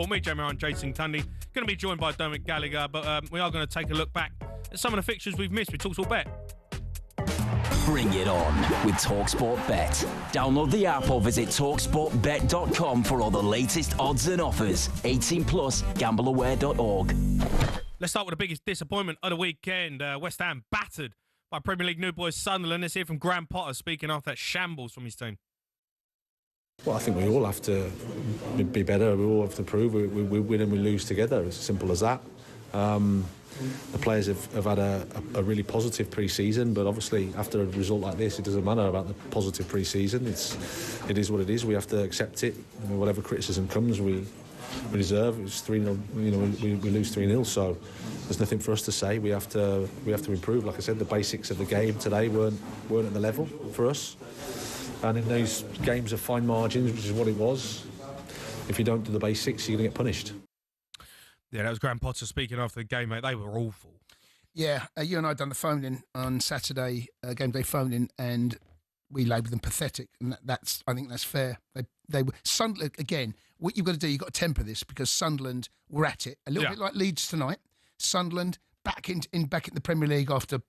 Well, me, O'Hara Jason Cundy, going to be joined by Dermot Gallagher, but we are going to take a look back at some of the fixtures we've missed with talkSPORT Bet. Bring it on with talkSPORT Bet. Download the app or visit talksportbet.com for all the latest odds and offers. 18 plus, gambleaware.org. Let's start with the biggest disappointment of the weekend. West Ham battered by Premier League new boys Sunderland. Let's hear from Graham Potter speaking after that shambles from his team. Well, I think we all have to be better. We all have to prove we win and we lose together. It's as simple as that. The players have had a really positive pre-season, but obviously after a result like this, it doesn't matter about the positive pre-season. It is what it is. We have to accept it. Whatever criticism comes, we deserve. It's 3-0. We lose 3-0. So there's nothing for us to say. We have to improve. Like I said, the basics of the game today weren't at the level for us. And in those games of fine margins, which is what it was, if you don't do the basics, you're going to get punished. Yeah, that was Graham Potter speaking after the game, mate. They were awful. Yeah, you and I done the phone-in on Saturday, game day phone-in, and we labelled them pathetic. And I think that's fair. They were Sunderland again. What you've got to do, you've got to temper this because Sunderland were at it a little bit like Leeds tonight. Sunderland back in the Premier League after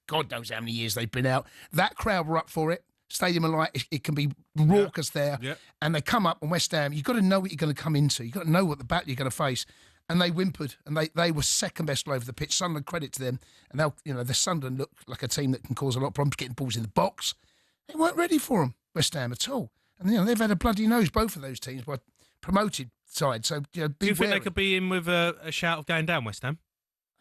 God knows how many years they've been out. That crowd were up for it. Stadium of Light, it can be raucous there. Yeah. And they come up on West Ham. You've got to know what you're going to come into. You've got to know what the battle you're going to face. And they whimpered, and they were second best all over the pitch. Sunderland, credit to them. And the Sunderland looked like a team that can cause a lot of problems, getting balls in the box. They weren't ready for them, West Ham, at all. And they've had a bloody nose, both of those teams, by promoted sides. So do you think they could be in with a shout of going down, West Ham?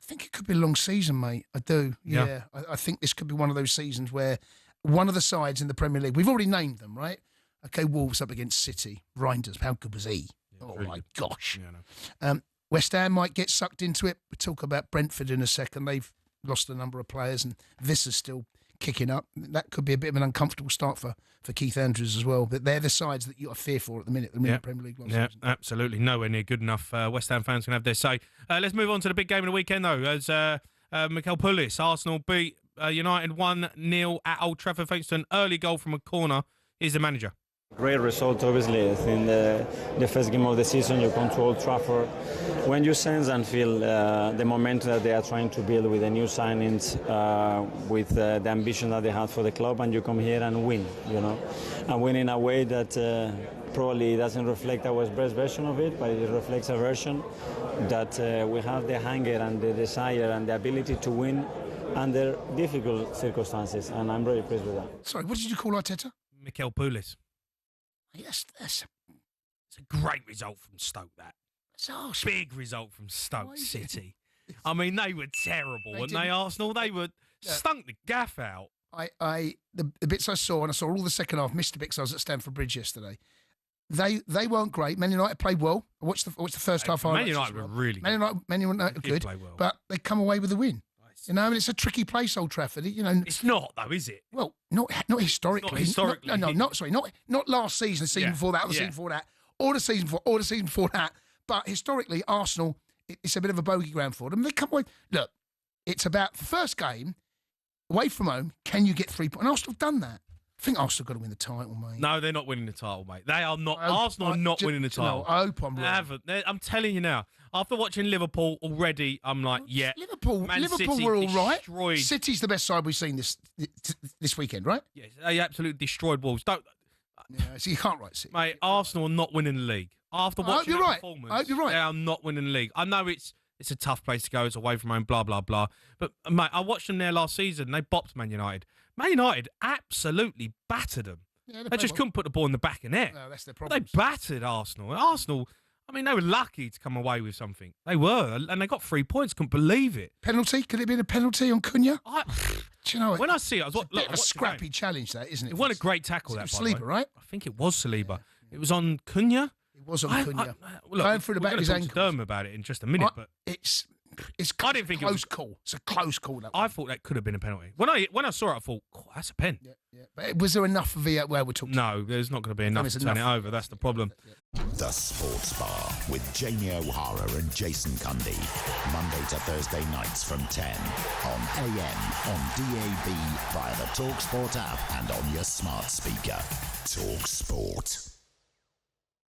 I think it could be a long season, mate. I do. Yeah. I think this could be one of those seasons where one of the sides in the Premier League, we've already named them, right? Okay, Wolves up against City. Reinders, how good was he? Yeah, oh, really my gosh. Yeah, no. West Ham might get sucked into it. We'll talk about Brentford in a second. They've lost a number of players, and this is still kicking up. That could be a bit of an uncomfortable start for Keith Andrews as well. But they're the sides that you got to fear for at the minute. The Premier League last season. Absolutely. Nowhere near good enough. West Ham fans can have their say. Let's move on to the big game of the weekend, though, as MIKEL PULIS, Arsenal beat United 1-0 at Old Trafford thanks to an early goal from a corner. Here's the manager. Great result, obviously. I think the first game of the season, you come to Old Trafford. When you sense and feel the momentum that they are trying to build with the new signings, with the ambition that they had for the club, and you come here and win, and win in a way that probably doesn't reflect our best version of it, but it reflects a version that we have the hunger and the desire and the ability to win under difficult circumstances, and I'm very pleased with that. Sorry, what did you call Arteta? MIKEL PULIS. Yes, it's a great result from Stoke, that. Big result from Stoke City. I mean, they were terrible, weren't they, Arsenal? They were stunk the gaff out. The bits I saw, and I saw all the second half, missed the bits. I was at Stamford Bridge yesterday. They weren't great. Man United played well. I watched the first half. Man United were really good. Man United were good, but they come away with a win. And it's a tricky place, Old Trafford. It's not, though, is it? Well, not historically. It's not historically. Not last season, the season before that, or the season before that, or the season before that. But historically, Arsenal, it's a bit of a bogey ground for them. They come away. Look, it's about the first game away from home. Can you get 3 points? And Arsenal have done that. I think Arsenal got to win the title, mate. No, they're not winning the title, mate. They are not. Arsenal are not winning the title. I hope I'm wrong. I'm telling you now. After watching Liverpool already, I'm like, Liverpool were all right. City's the best side we've seen this weekend, right? Yes, they absolutely destroyed Wolves. So you can't write City. Mate, Arsenal are not winning the league. After watching their performance, I hope you're right. They are not winning the league. I know it's a tough place to go. It's away from home, blah, blah, blah. But, mate, I watched them there last season. They bopped Man United. Man United absolutely battered them. Yeah, they just couldn't put the ball in the back of net. No, that's their problem. They battered Arsenal. Arsenal, I mean, they were lucky to come away with something. They were, and they got 3 points. Couldn't believe it. Penalty? Could it have been a penalty on Cunha? Do you know when I see it, a bit of a scrappy challenge, that isn't it? It wasn't a great tackle. That Saliba, right? I think it was Saliba. Yeah. It was on Cunha. It was on Cunha. Going through the back of his ankle. We're going to talk to Derm about it in just a minute, but it's I didn't think close call. It's a close call. That one. I thought that could have been a penalty. When I saw it, I thought, that's a pen. Yeah. But was there enough of it where we're talking? No, there's not going to be enough to turn it over. That's the problem. The Sports Bar with Jamie O'Hara and Jason Cundy. Monday to Thursday nights from 10 on AM, on DAB, via the talkSPORT app and on your smart speaker. talkSPORT.